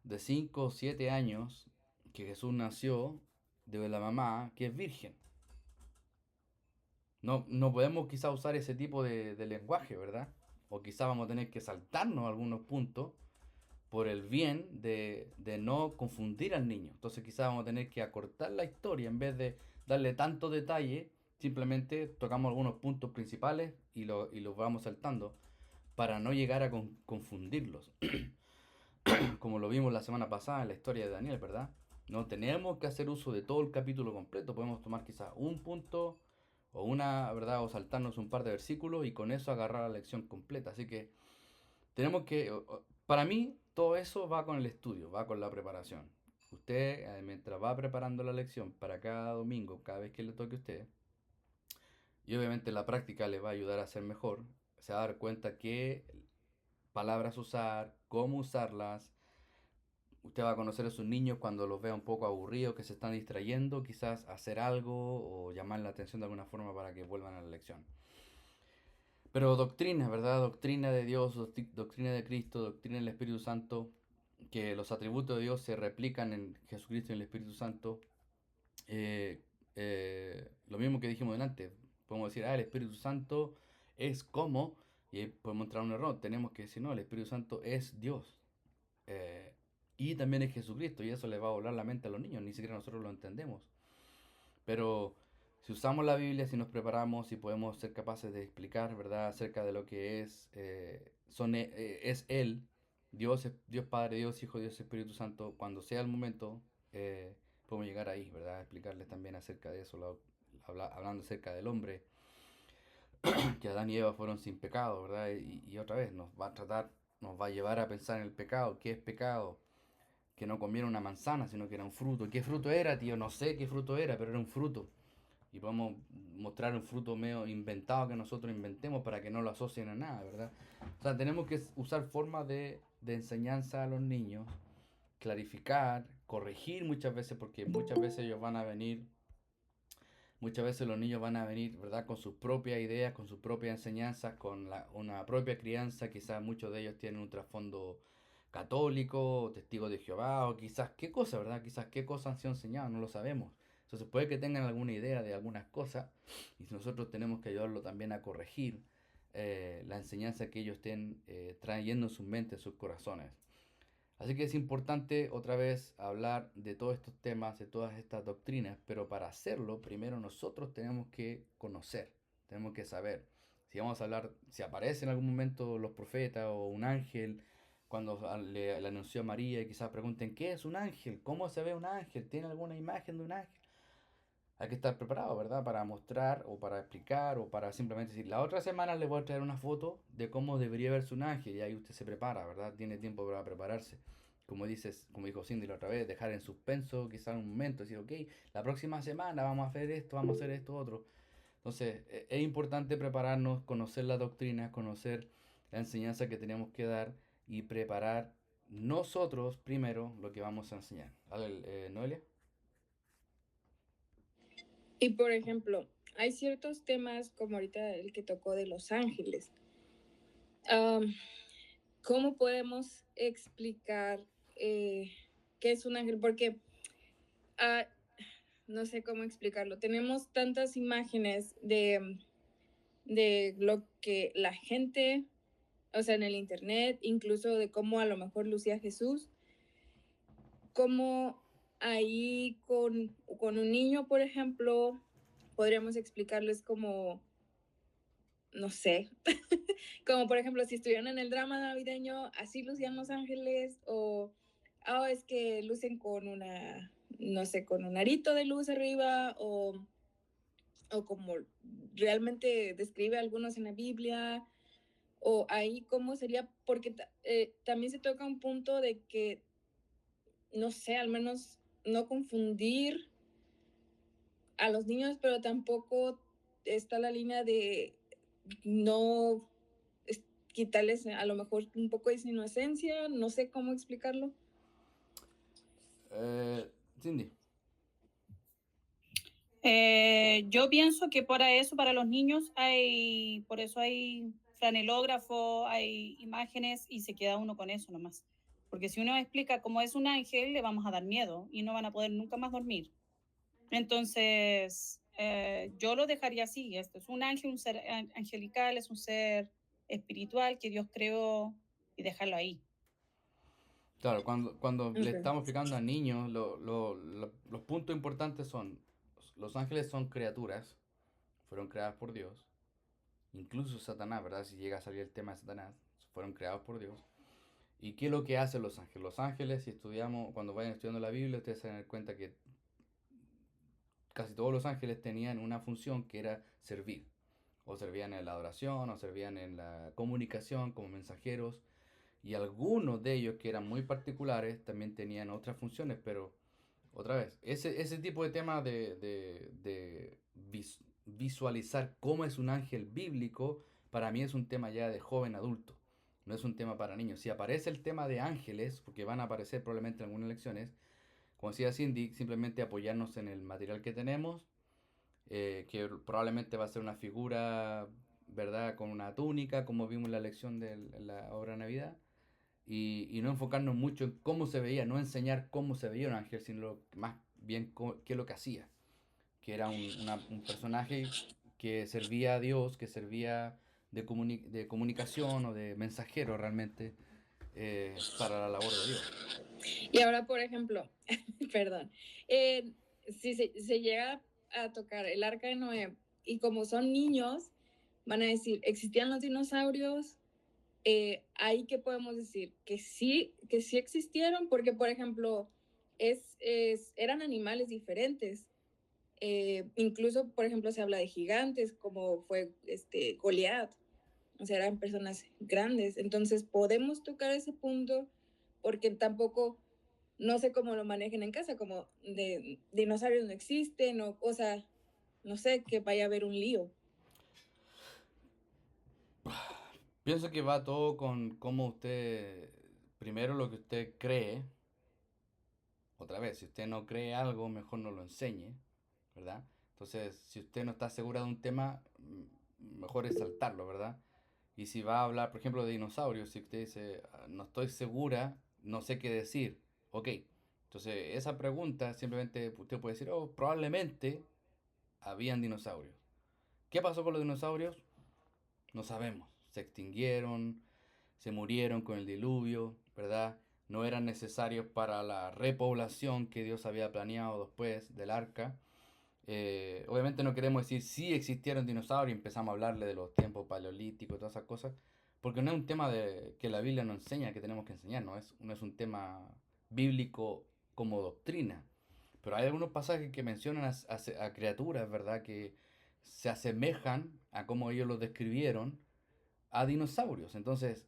de 5 o 7 años que Jesús nació de la mamá que es virgen? No podemos quizá usar ese tipo de lenguaje, ¿verdad? O quizá vamos a tener que saltarnos algunos puntos por el bien de no confundir al niño. Entonces quizá vamos a tener que acortar la historia en vez de darle tanto detalle, simplemente tocamos algunos puntos principales y los vamos saltando para no llegar a confundirlos. Como lo vimos la semana pasada en la historia de Daniel, ¿verdad? No tenemos que hacer uso de todo el capítulo completo, podemos tomar quizás un punto o una, ¿verdad? O saltarnos un par de versículos y con eso agarrar la lección completa. Así que tenemos que, para mí, todo eso va con el estudio, va con la preparación. Usted, mientras va preparando la lección para cada domingo, cada vez que le toque a usted, y obviamente la práctica le va a ayudar a ser mejor, se va a dar cuenta qué palabras usar, cómo usarlas. Usted va a conocer a sus niños cuando los vea un poco aburridos, que se están distrayendo, quizás hacer algo o llamar la atención de alguna forma para que vuelvan a la lección. Pero doctrina, ¿verdad? Doctrina de Dios, doctrina de Cristo, doctrina del Espíritu Santo, que los atributos de Dios se replican en Jesucristo y en el Espíritu Santo. Lo mismo que dijimos delante, podemos decir, el Espíritu Santo es como, y ahí podemos entrar en un error, tenemos que decir, no, el Espíritu Santo es Dios. Y también es Jesucristo, y eso le va a volar la mente a los niños, ni siquiera nosotros lo entendemos. Pero si usamos la Biblia, si nos preparamos, si podemos ser capaces de explicar, ¿verdad?, acerca de lo que es, es Él, Dios, Dios Padre, Dios Hijo, Dios Espíritu Santo, cuando sea el momento, podemos llegar ahí, ¿verdad?, explicarles también acerca de eso, hablando acerca del hombre, que Adán y Eva fueron sin pecado, ¿verdad? Y otra vez nos va a tratar, nos va a llevar a pensar en el pecado. ¿Qué es pecado? Que no comieron una manzana, sino que era un fruto. ¿Qué fruto era, tío? No sé qué fruto era, pero era un fruto. Y podemos mostrar un fruto medio inventado que nosotros inventemos para que no lo asocien a nada, ¿verdad? O sea, tenemos que usar formas de enseñanza a los niños, clarificar, corregir muchas veces, porque muchas veces ellos van a venir, muchas veces los niños van a venir, ¿verdad?, con sus propias ideas, con sus propias enseñanzas, con una propia crianza. Quizás muchos de ellos tienen un trasfondo católico, testigos de Jehová, o quizás qué cosa, ¿verdad? Quizás qué cosas han sido enseñadas, no lo sabemos. Entonces puede que tengan alguna idea de algunas cosas y nosotros tenemos que ayudarlo también a corregir la enseñanza que ellos estén trayendo en sus mentes, en sus corazones. Así que es importante otra vez hablar de todos estos temas, de todas estas doctrinas, pero para hacerlo primero nosotros tenemos que conocer, tenemos que saber. Si vamos a hablar, si aparece en algún momento los profetas o un ángel, cuando le anunció a María y quizás pregunten, ¿qué es un ángel? ¿Cómo se ve un ángel? ¿Tiene alguna imagen de un ángel? Hay que estar preparado, ¿verdad? Para mostrar o para explicar o para simplemente decir, la otra semana les voy a traer una foto de cómo debería verse un ángel y ahí usted se prepara, ¿verdad? Tiene tiempo para prepararse. Como dices, como dijo Cindy la otra vez, dejar en suspenso quizás un momento, decir, ok, la próxima semana vamos a hacer esto, vamos a hacer esto, otro. Entonces, es importante prepararnos, conocer la doctrina, conocer la enseñanza que tenemos que dar y preparar nosotros primero lo que vamos a enseñar. ¿Vale, Noelia? Y por ejemplo, hay ciertos temas como ahorita el que tocó de los ángeles. ¿Cómo podemos explicar qué es un ángel? Porque no sé cómo explicarlo. Tenemos tantas imágenes de lo que la gente, o sea, en el internet, incluso de cómo a lo mejor lucía Jesús, cómo ahí con un niño, por ejemplo, podríamos explicarles como, no sé, como por ejemplo, si estuvieran en el drama navideño, así lucían los ángeles, o es que lucen con una, no sé, con un arito de luz arriba o como realmente describe algunos en la Biblia, o ahí cómo sería, porque también se toca un punto de que, no sé, al menos no confundir a los niños, pero tampoco está la línea de no quitarles a lo mejor un poco de su inocencia, no sé cómo explicarlo. Cindy. Yo pienso que para eso, para los niños, por eso hay franelógrafo, hay imágenes y se queda uno con eso nomás. Porque si uno explica cómo es un ángel, le vamos a dar miedo y no van a poder nunca más dormir. Entonces, yo lo dejaría así. Esto es un ángel, un ser angelical, es un ser espiritual que Dios creó y dejarlo ahí. Claro, cuando le Ok. estamos explicando a niños, los puntos importantes son, los ángeles son criaturas, fueron creadas por Dios, incluso Satanás, ¿verdad? Si llega a salir el tema de Satanás, fueron creados por Dios. ¿Y qué es lo que hacen los ángeles? Los ángeles, si estudiamos, cuando vayan estudiando la Biblia, ustedes se dan cuenta que casi todos los ángeles tenían una función que era servir. O servían en la adoración, o servían en la comunicación como mensajeros. Y algunos de ellos, que eran muy particulares, también tenían otras funciones, pero otra vez, ese tipo de tema de visualizar cómo es un ángel bíblico, para mí es un tema ya de joven adulto, no es un tema para niños. Si aparece el tema de ángeles, porque van a aparecer probablemente en algunas lecciones, como decía Cindy, simplemente apoyarnos en el material que tenemos, que probablemente va a ser una figura, ¿verdad? Con una túnica, como vimos en la lección de la obra de Navidad y no enfocarnos mucho en cómo se veía, no enseñar cómo se veía un ángel, sino más bien qué es lo que hacía, que era un personaje que servía a Dios, que servía de comunicación o de mensajero realmente para la labor de Dios. Y ahora, por ejemplo, perdón, si se llega a tocar el arca de Noé y como son niños, van a decir, ¿existían los dinosaurios? Ahí que podemos decir que sí existieron, porque por ejemplo, eran animales diferentes. Incluso, por ejemplo, se habla de gigantes, como fue Goliat, o sea, eran personas grandes. Entonces, podemos tocar ese punto, porque tampoco, no sé cómo lo manejen en casa, como de dinosaurios no existen, o sea, no sé, que vaya a haber un lío. Pienso que va todo con cómo usted, primero lo que usted cree, otra vez, si usted no cree algo, mejor no lo enseñe, ¿verdad? Entonces, si usted no está segura de un tema, mejor es saltarlo, ¿verdad? Y si va a hablar, por ejemplo, de dinosaurios, si usted dice, no estoy segura, no sé qué decir, ok. Entonces, esa pregunta simplemente usted puede decir, oh, probablemente habían dinosaurios. ¿Qué pasó con los dinosaurios? No sabemos. Se extinguieron, se murieron con el diluvio, ¿verdad? No eran necesarios para la repoblación que Dios había planeado después del arca. Obviamente no queremos decir si existieron dinosaurios y empezamos a hablarle de los tiempos paleolíticos y todas esas cosas, porque no es un tema que la Biblia nos enseña, que tenemos que enseñar, no es un tema bíblico como doctrina. Pero hay algunos pasajes que mencionan a criaturas, ¿verdad? Que se asemejan a cómo ellos los describieron a dinosaurios. Entonces,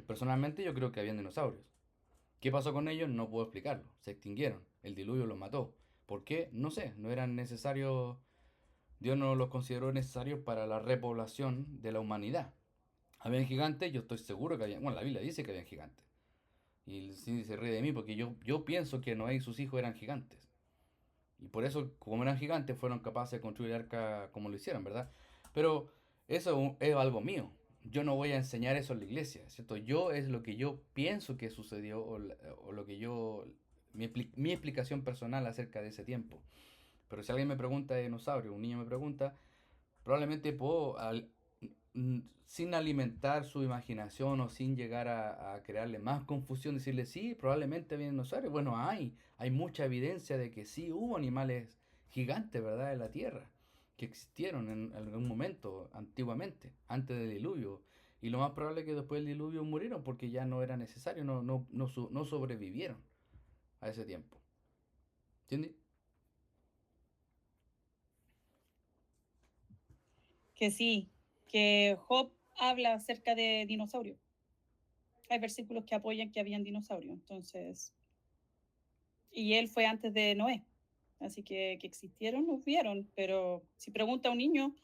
personalmente yo creo que habían dinosaurios. ¿Qué pasó con ellos? No puedo explicarlo. Se extinguieron. El diluvio los mató. ¿Por qué? No sé. No eran necesarios. Dios no los consideró necesarios para la repoblación de la humanidad. Habían gigantes, yo estoy seguro que habían. Bueno, la Biblia dice que habían gigantes. Y sí se ríe de mí porque yo pienso que Noé y sus hijos eran gigantes. Y por eso, como eran gigantes, fueron capaces de construir el arca como lo hicieron, ¿verdad? Pero eso es algo mío. Yo no voy a enseñar eso en la iglesia, ¿cierto? Yo es lo que yo pienso que sucedió o lo que yo, mi explicación personal acerca de ese tiempo. Pero si alguien me pregunta de dinosaurio, un niño me pregunta, probablemente puedo, sin alimentar su imaginación o sin llegar a crearle más confusión, decirle, sí, probablemente había dinosaurios. Bueno, hay mucha evidencia de que sí hubo animales gigantes, ¿verdad?, en la Tierra, que existieron en algún momento, antiguamente, antes del diluvio. Y lo más probable es que después del diluvio murieron porque ya no era necesario, no sobrevivieron. a ese tiempo. ¿Entiendes? Que sí, que Job habla acerca de dinosaurios. Hay versículos que apoyan que habían dinosaurios, entonces, y él fue antes de Noé, así que existieron, los vieron, pero si pregunta a un niño,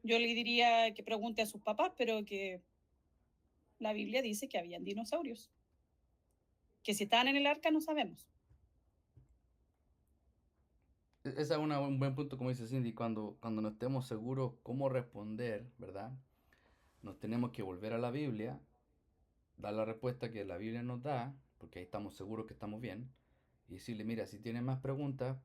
yo le diría que pregunte a sus papás, pero que la Biblia dice que habían dinosaurios, que si estaban en el arca no sabemos. Ese es un buen punto, como dice Cindy, cuando no estemos seguros cómo responder, ¿verdad? Nos tenemos que volver a la Biblia, dar la respuesta que la Biblia nos da, porque ahí estamos seguros que estamos bien, y decirle, mira, si tienes más preguntas,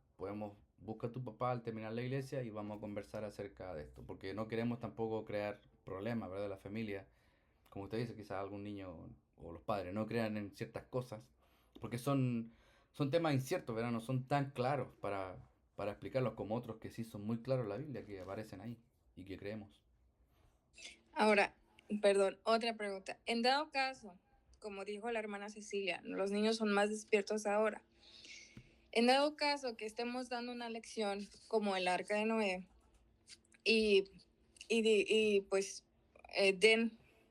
busca a tu papá al terminar la iglesia y vamos a conversar acerca de esto, porque no queremos tampoco crear problemas, ¿verdad? De la familia, como usted dice, quizás algún niño o los padres no crean en ciertas cosas, porque son temas inciertos, ¿verdad? No son tan claros para explicarlos como otros que sí son muy claros en la Biblia, que aparecen ahí y que creemos. Ahora, perdón, otra pregunta. En dado caso, como dijo la hermana Cecilia, los niños son más despiertos ahora. En dado caso que estemos dando una lección como el arca de Noé y pues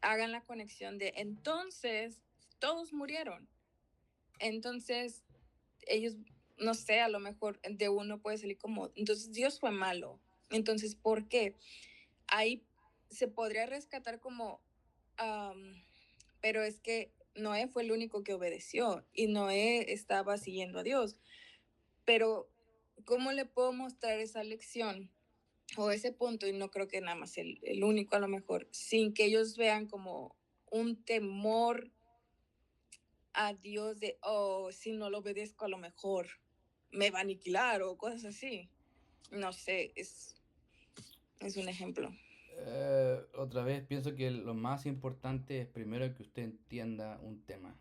hagan la conexión de entonces todos murieron. Entonces ellos, no sé, a lo mejor de uno puede salir como, entonces Dios fue malo. Entonces, ¿por qué? Ahí se podría rescatar como, pero es que Noé fue el único que obedeció y Noé estaba siguiendo a Dios. Pero, ¿cómo le puedo mostrar esa lección o ese punto? Y no creo que nada más el único a lo mejor, sin que ellos vean como un temor a Dios de, oh, si no lo obedezco a lo mejor me va a aniquilar o cosas así. No sé, es un ejemplo. Otra vez pienso que lo más importante es primero que usted entienda un tema.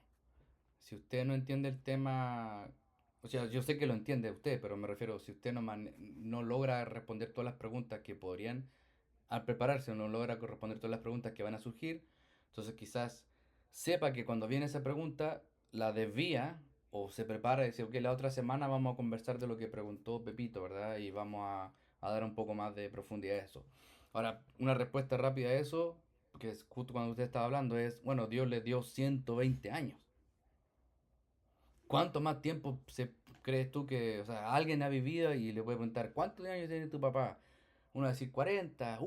Si usted no entiende el tema, o sea, yo sé que lo entiende usted, pero me refiero, si usted no logra responder todas las preguntas que podrían, al prepararse, no logra responder todas las preguntas que van a surgir, entonces quizás sepa que cuando viene esa pregunta, la desvía o se prepara y dice, ok, la otra semana vamos a conversar de lo que preguntó Pepito, ¿verdad? Y vamos a dar un poco más de profundidad a eso. Ahora, una respuesta rápida a eso, que es justo cuando usted estaba hablando, es, bueno, Dios le dio 120 años. ¿Cuánto más tiempo crees tú que, o sea, alguien ha vivido y le puede preguntar, ¿cuántos años tiene tu papá? Uno va a decir 40,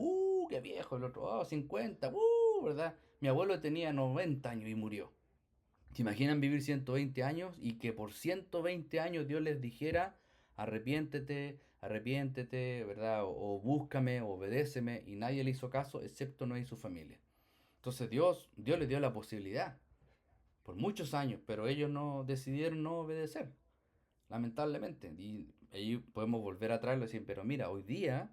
qué viejo, el otro, 50, ¿verdad? Mi abuelo tenía 90 años y murió. ¿Se imaginan vivir 120 años y que por 120 años Dios les dijera, arrepiéntete, arrepiéntete, ¿verdad? O búscame, o obedéceme, y nadie le hizo caso, excepto Noé y su familia. Entonces Dios les dio la posibilidad por muchos años, pero ellos no decidieron no obedecer, lamentablemente. Y ahí podemos volver a traerlo y decir, pero mira, hoy día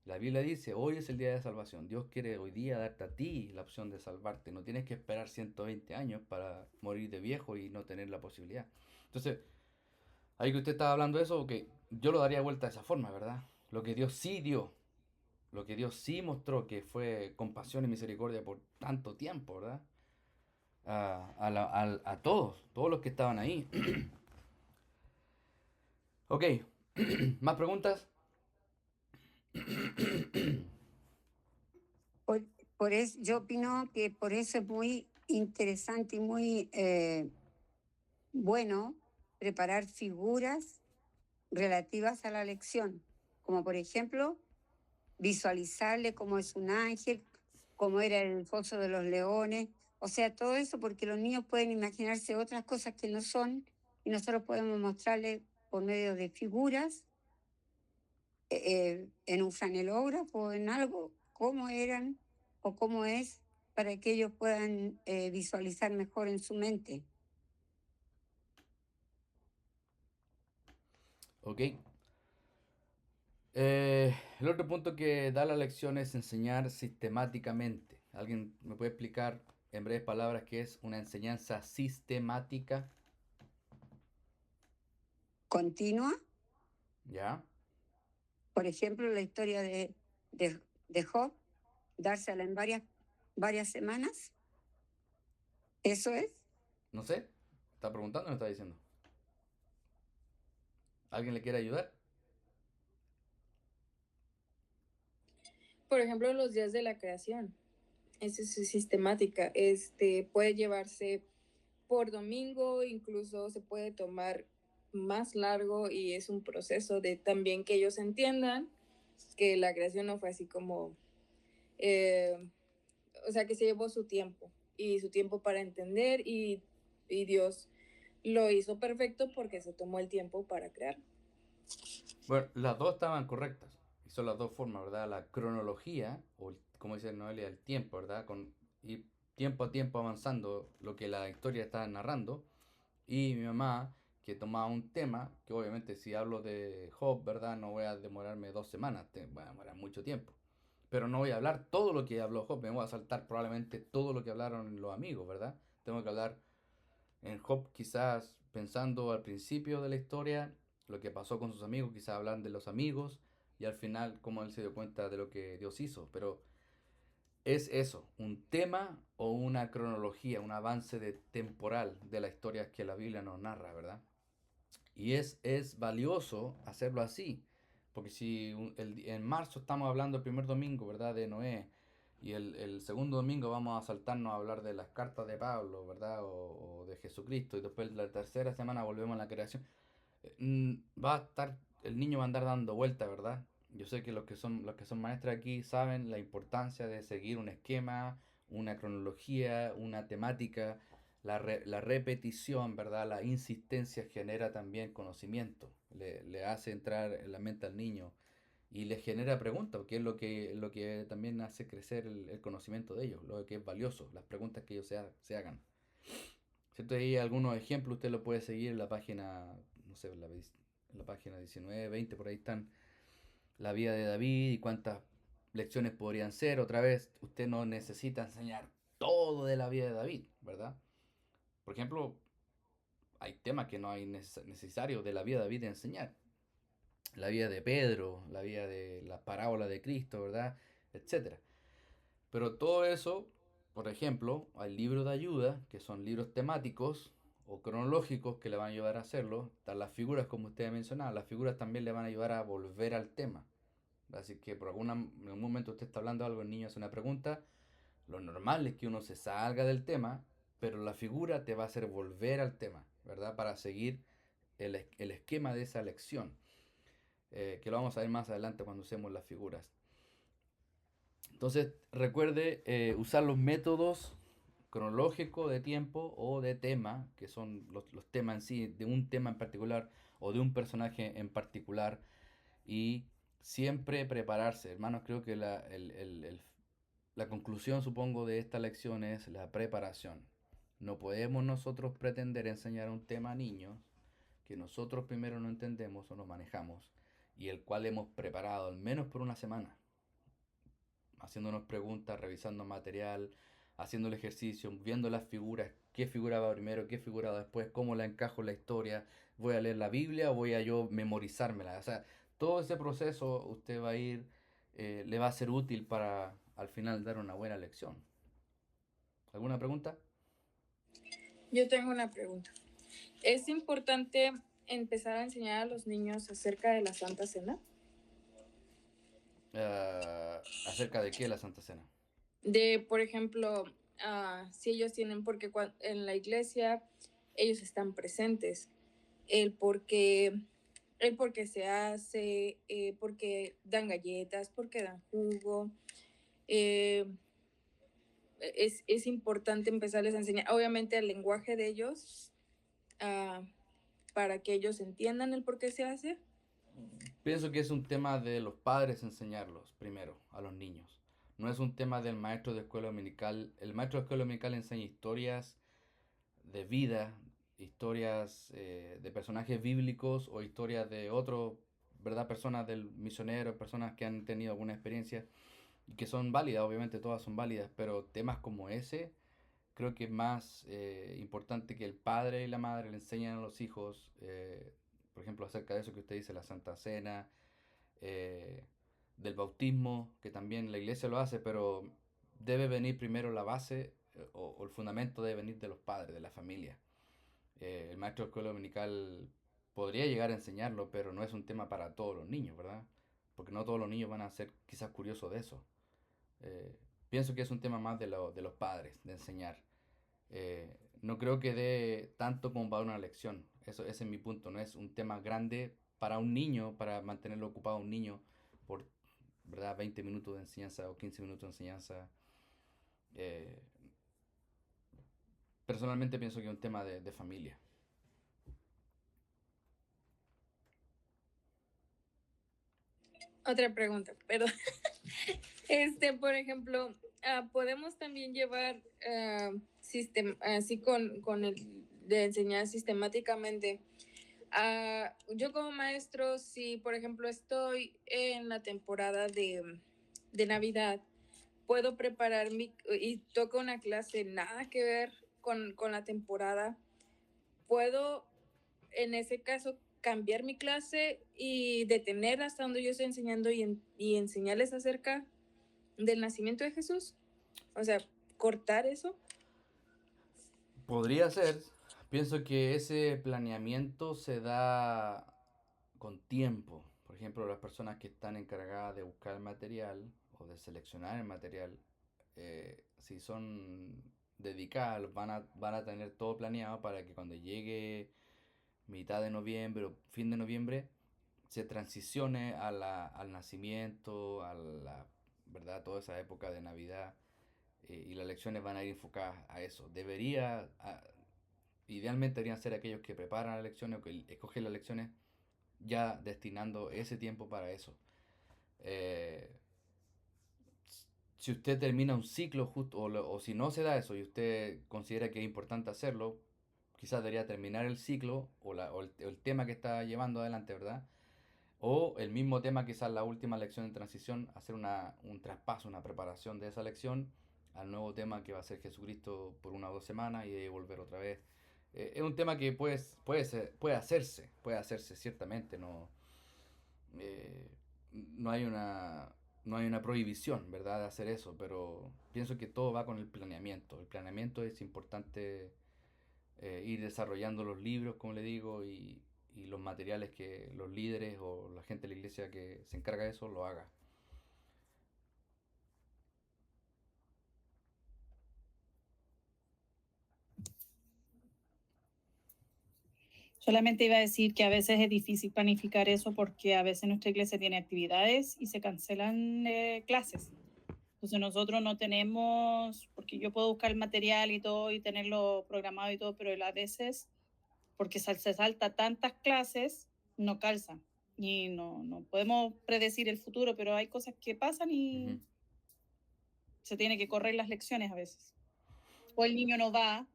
la Biblia dice, hoy es el día de salvación. Dios quiere hoy día darte a ti la opción de salvarte. No tienes que esperar 120 años para morir de viejo y no tener la posibilidad. Entonces, ahí que usted estaba hablando de eso, que yo lo daría vuelta de esa forma, ¿verdad? Lo que Dios sí dio, lo que Dios sí mostró que fue compasión y misericordia por tanto tiempo, ¿verdad? A todos los que estaban ahí. Ok, ¿más preguntas? Por eso, yo opino que por eso es muy interesante y muy bueno preparar figuras relativas a la lección, como por ejemplo visualizarle cómo es un ángel, cómo era el foso de los leones, o sea, todo eso porque los niños pueden imaginarse otras cosas que no son y nosotros podemos mostrarles por medio de figuras en un franelógrafo o en algo, cómo eran o cómo es para que ellos puedan visualizar mejor en su mente. Ok. El otro punto que da la lección es enseñar sistemáticamente. ¿Alguien me puede explicar en breves palabras qué es una enseñanza sistemática? Continua, ¿Ya? por ejemplo, la historia de Job, dársela en varias semanas. Eso es. No sé. ¿Está preguntando o me está diciendo? ¿Alguien le quiere ayudar? Por ejemplo, los días de la creación. Esa es su sistemática. Puede llevarse por domingo, incluso se puede tomar más largo y es un proceso de también que ellos entiendan que la creación no fue así como, eh, o sea, que se llevó su tiempo y su tiempo para entender y Dios lo hizo perfecto porque se tomó el tiempo para crear. Bueno, las dos estaban correctas. Y son las dos formas, ¿verdad? La cronología, o como dice Noelia, el tiempo, ¿verdad? Y tiempo a tiempo avanzando lo que la historia está narrando. Y mi mamá, que tomaba un tema, que obviamente si hablo de Job, ¿verdad? No voy a demorarme 2 semanas, voy a demorar mucho tiempo. Pero no voy a hablar todo lo que habló Job, me voy a saltar probablemente todo lo que hablaron los amigos, ¿verdad? Tengo que hablar en Job quizás pensando al principio de la historia, lo que pasó con sus amigos, quizás hablan de los amigos y al final cómo él se dio cuenta de lo que Dios hizo. Pero es eso, un tema o una cronología, un avance temporal de la historia que la Biblia nos narra, ¿verdad? Y es valioso hacerlo así, porque si en marzo estamos hablando el primer domingo, ¿verdad? De Noé, y el segundo domingo vamos a saltarnos a hablar de las cartas de Pablo, ¿verdad? O de Jesucristo, y después la tercera semana volvemos a la creación. Va a estar, el niño va a andar dando vueltas, ¿verdad? Yo sé que los que son maestros aquí saben la importancia de seguir un esquema, una cronología, una temática, la repetición, ¿verdad? La insistencia genera también conocimiento, le hace entrar en la mente al niño y le genera preguntas, que es lo que también hace crecer el conocimiento de ellos, lo que es valioso, las preguntas que ellos se hagan. ¿Cierto? Hay algunos ejemplos, usted lo puede seguir en la página, no sé, en la página 19, 20, por ahí están la vida de David y cuántas lecciones podrían ser. Otra vez, usted no necesita enseñar todo de la vida de David, ¿verdad? Por ejemplo, hay temas que no hay necesario de la vida de David de enseñar. La vida de Pedro, la vida de la parábola de Cristo, ¿verdad? Etcétera. Pero todo eso, por ejemplo, hay libros de ayuda, que son libros temáticos o cronológicos que le van a ayudar a hacerlo. Están las figuras, como usted mencionaba, las figuras también le van a ayudar a volver al tema. Así que en algún momento usted está hablando de algo, el niño hace una pregunta, lo normal es que uno se salga del tema, pero la figura te va a hacer volver al tema, ¿verdad? Para seguir el esquema de esa lección, que lo vamos a ver más adelante cuando usemos las figuras. Entonces, recuerde usar los métodos cronológicos de tiempo o de tema, que son los temas en sí, de un tema en particular o de un personaje en particular, y siempre prepararse. Hermanos, creo que la conclusión, supongo, de esta lección es la preparación. No podemos nosotros pretender enseñar un tema a niños que nosotros primero no entendemos o no manejamos y el cual hemos preparado al menos por una semana, haciéndonos preguntas, revisando material, haciendo el ejercicio, viendo las figuras, qué figura va primero, qué figura va después, cómo la encajo en la historia, voy a leer la Biblia o voy a yo memorizármela. O sea, todo ese proceso usted va a ir, le va a ser útil para al final dar una buena lección. ¿Alguna pregunta? Yo tengo una pregunta. ¿Es importante empezar a enseñar a los niños acerca de la Santa Cena? ¿Acerca de qué la Santa Cena? De, por ejemplo, si ellos tienen, porque en la iglesia ellos están presentes, el por qué, el por qué se hace, porque dan galletas, porque dan jugo. eh, es importante empezarles a enseñar, obviamente, el lenguaje de ellos, ah, para que ellos entiendan el por qué se hace. Pienso que es un tema de los padres enseñarlos primero a los niños. No es un tema del maestro de escuela dominical. El maestro de escuela dominical enseña historias de vida, historias de personajes bíblicos o historias de otros, ¿verdad? Personas del misionero, personas que han tenido alguna experiencia y que son válidas, obviamente todas son válidas, pero temas como ese creo que es más importante que el padre y la madre le enseñen a los hijos, por ejemplo, acerca de eso que usted dice, la Santa Cena, eh, del bautismo, que también la iglesia lo hace, pero debe venir primero la base o el fundamento debe venir de los padres, de la familia. El maestro de escuela dominical podría llegar a enseñarlo, pero no es un tema para todos los niños, ¿verdad? Porque no todos los niños van a ser quizás curiosos de eso. Eh, Pienso que es un tema más de los padres, de enseñar. No creo que dé tanto como para una lección. Ese es mi punto. No es un tema grande para un niño, para mantenerlo ocupado a un niño por, ¿verdad? 20 minutos de enseñanza o 15 minutos de enseñanza. Eh, Personalmente pienso que es un tema de familia. Otra pregunta, perdón. Por ejemplo, podemos también llevar así con el de enseñar sistemáticamente. Yo como maestro, si por ejemplo estoy en la temporada de Navidad, puedo preparar y toco una clase nada que ver con la temporada, puedo en ese caso cambiar mi clase y detener hasta donde yo estoy enseñando y enseñarles acerca del nacimiento de Jesús. O sea, cortar eso. Podría ser. Pienso que ese planeamiento se da con tiempo. Por ejemplo, las personas que están encargadas de buscar el material o de seleccionar el material, si son dedicadas, van a tener todo planeado para que cuando llegue mitad de noviembre o fin de noviembre se transicione al nacimiento, a la, ¿verdad? Toda esa época de Navidad, y las lecciones van a ir enfocadas a eso. Idealmente deberían ser aquellos que preparan las lecciones o que escogen las lecciones ya destinando ese tiempo para eso. Eh, si usted termina un ciclo justo, o si no se da eso y usted considera que es importante hacerlo, quizás debería terminar el ciclo o el tema que está llevando adelante, ¿verdad? O el mismo tema, quizás la última lección en transición, hacer un traspaso, una preparación de esa lección al nuevo tema que va a ser Jesucristo por 1 o 2 semanas y volver otra vez. Es un tema que puede hacerse, ciertamente. No, eh, no hay no hay una prohibición, ¿verdad?, de hacer eso, pero pienso que todo va con el planeamiento. El planeamiento es importante, ir desarrollando los libros, como le digo, y los materiales que los líderes o la gente de la iglesia que se encarga de eso lo haga. Solamente iba a decir que a veces es difícil planificar eso porque a veces nuestra iglesia tiene actividades y se cancelan clases. Entonces nosotros no tenemos, porque yo puedo buscar el material y todo y tenerlo programado y todo, pero a veces, porque se salta tantas clases, no calza. Y no podemos predecir el futuro, pero hay cosas que pasan y Ujú. se tiene que correr las lecciones a veces. O el niño no va,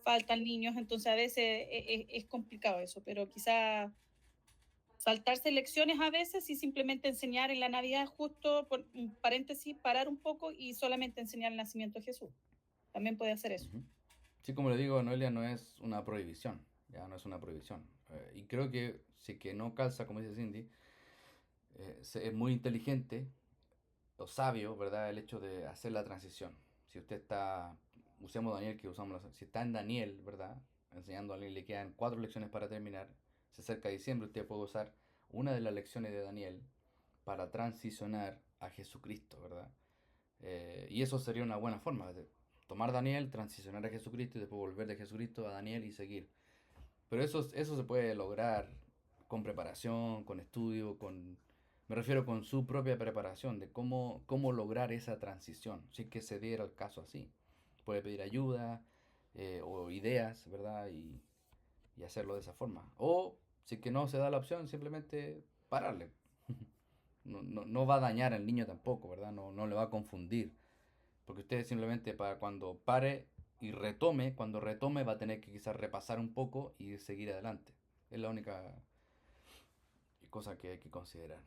faltan niños, entonces a veces es complicado eso, pero quizá saltarse lecciones a veces y simplemente enseñar en la Navidad justo, por un paréntesis, parar un poco y solamente enseñar el nacimiento de Jesús. También puede hacer eso. Ujú. Sí, como le digo, Noelia, no es una prohibición, ya no es una prohibición. Y creo que si que no calza, como dice Cindy, es muy inteligente o sabio, ¿verdad?, el hecho de hacer la transición. Si usted está, usemos Daniel, que usamos, si está en Daniel, ¿verdad?, enseñando a Daniel, le quedan 4 lecciones para terminar, se acerca diciembre, usted puede usar una de las lecciones de Daniel para transicionar a Jesucristo, ¿verdad? Y eso sería una buena forma de tomar Daniel, transicionar a Jesucristo y después volver de Jesucristo a Daniel y seguir. Pero eso se puede lograr con preparación, con estudio, me refiero con su propia preparación de cómo lograr esa transición, si es que se diera el caso así. Puede pedir ayuda, o ideas, ¿verdad? Y hacerlo de esa forma. O si es que no se da la opción, simplemente pararle. No va a dañar al niño tampoco, ¿verdad? No le va a confundir. Porque usted simplemente para cuando pare y retome, cuando retome va a tener que quizás repasar un poco y seguir adelante. Es la única cosa que hay que considerar.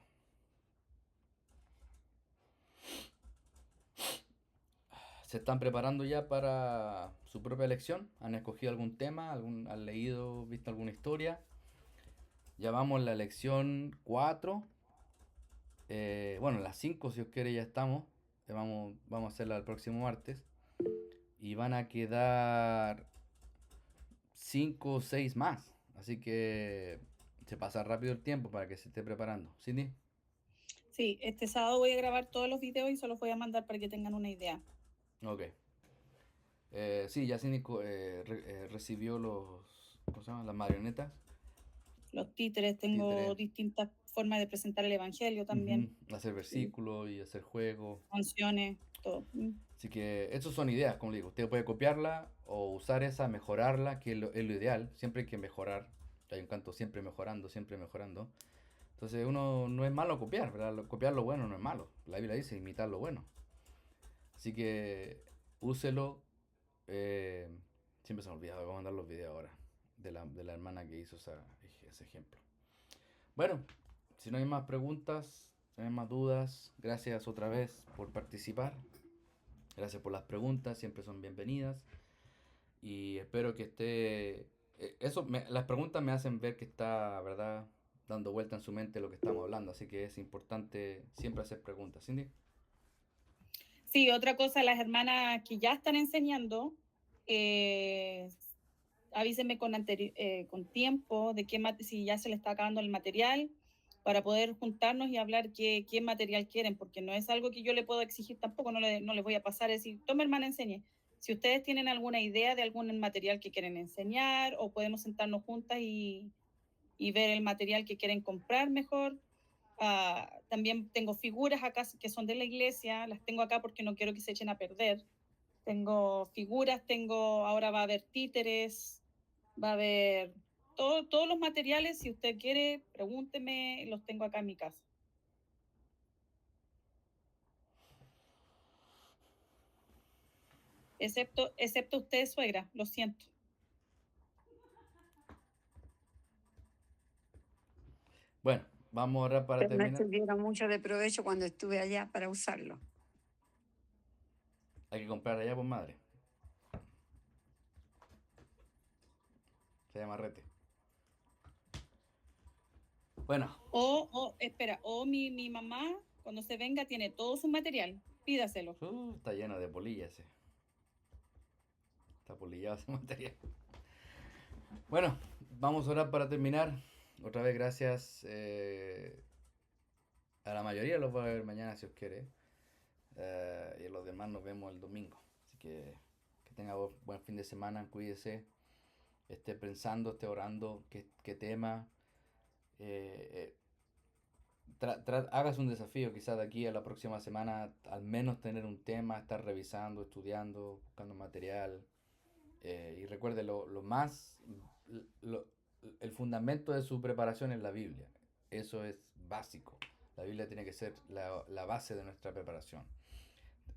¿Se están preparando ya para su propia lección? ¿Han escogido algún tema? ¿Han leído, visto alguna historia? Ya vamos a la lección 4. Bueno, las 5 si os quiere ya estamos. Vamos a hacerla el próximo martes. Y van a quedar 5 o 6 más. Así que se pasa rápido el tiempo para que se esté preparando. Cindy. Sí, este sábado voy a grabar todos los videos y se los voy a mandar para que tengan una idea. Ok. Sí, ya Cindy recibió ¿cómo se llama? Las marionetas. Los títeres, tengo Títeres. distintas formas de presentar el evangelio también, Hacer versículos y hacer juegos. canciones, todo. Así que esas son ideas, como le digo. Usted puede copiarla o usar esa, mejorarla, que es lo ideal. Siempre hay que mejorar. Hay un canto siempre mejorando, siempre mejorando. Entonces uno no es malo copiar, ¿verdad? Copiar lo bueno no es malo. La Biblia dice imitar lo bueno. Así que úselo. Siempre se me olvida, voy a mandar los videos ahora de la hermana que hizo ese ejemplo. Bueno, si no hay más preguntas, si no hay más dudas, gracias otra vez por participar. Gracias por las preguntas, siempre son bienvenidas. Y espero que esté... las preguntas me hacen ver que está, ¿verdad?, dando vuelta en su mente lo que estamos hablando. Así que es importante siempre hacer preguntas. Cindy. Sí, otra cosa, las hermanas que ya están enseñando, avísenme con tiempo de si ya se les está acabando el material para poder juntarnos y hablar qué material quieren, porque no es algo que yo le puedo exigir tampoco, no les voy a pasar, es decir, toma hermana, enseñe. Si ustedes tienen alguna idea de algún material que quieren enseñar, o podemos sentarnos juntas y ver el material que quieren comprar mejor. También tengo figuras acá que son de la iglesia, las tengo acá porque no quiero que se echen a perder. Tengo figuras, ahora va a haber títeres, va a haber todos los materiales. Si usted quiere, pregúnteme, los tengo acá en mi casa. Excepto usted, suegra, lo siento. Bueno, vamos ahora para Pero me terminar. sirvieron mucho de provecho cuando estuve allá para usarlo. Hay que comprar allá por madre. Se llama Rete. Bueno. Espera, mi mamá, cuando se venga, tiene todo su material. Pídaselo. Está lleno de polillas ese. Está polillado ese material. Bueno, vamos a orar para terminar. Otra vez gracias a la mayoría, los voy a ver mañana si os quiere. Y a los demás nos vemos el domingo. Así que tenga buen fin de semana, cuídese. Esté pensando, esté orando qué tema. Hagas un desafío quizás de aquí a la próxima semana, al menos tener un tema, estar revisando, estudiando, buscando material. Y recuerde, el fundamento de su preparación es la Biblia. Eso es básico. La Biblia tiene que ser la base de nuestra preparación.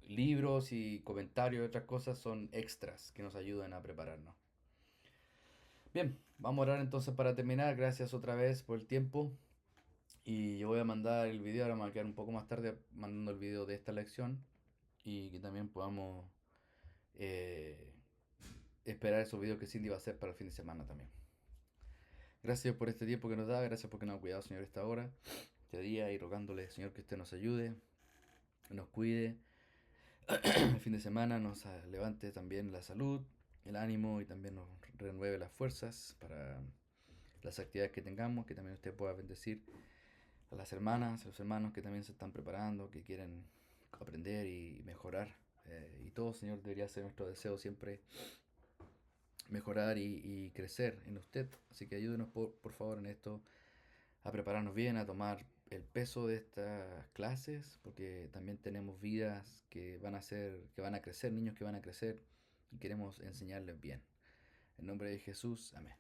Libros y comentarios y otras cosas son extras que nos ayudan a prepararnos. Bien, vamos a orar entonces para terminar. Gracias otra vez por el tiempo. Y yo voy a mandar el video, ahora me voy a quedar un poco más tarde mandando el video de esta lección. Y que también podamos esperar esos videos que Cindy va a hacer para el fin de semana también. Gracias por este tiempo que nos da, gracias porque nos ha cuidado, Señor, esta hora, este día, y rogándole, Señor, que usted nos ayude, nos cuide. El fin de semana nos levante también la salud, el ánimo, y también nos renueve las fuerzas para las actividades que tengamos, que también usted pueda bendecir a las hermanas, a los hermanos que también se están preparando, que quieren aprender y mejorar. Y todo, Señor, debería ser nuestro deseo siempre, mejorar y crecer en usted. Así que ayúdenos por favor en esto, a prepararnos bien, a tomar el peso de estas clases, porque también tenemos vidas que van a crecer, niños que van a crecer, y queremos enseñarles bien. En nombre de Jesús, amén.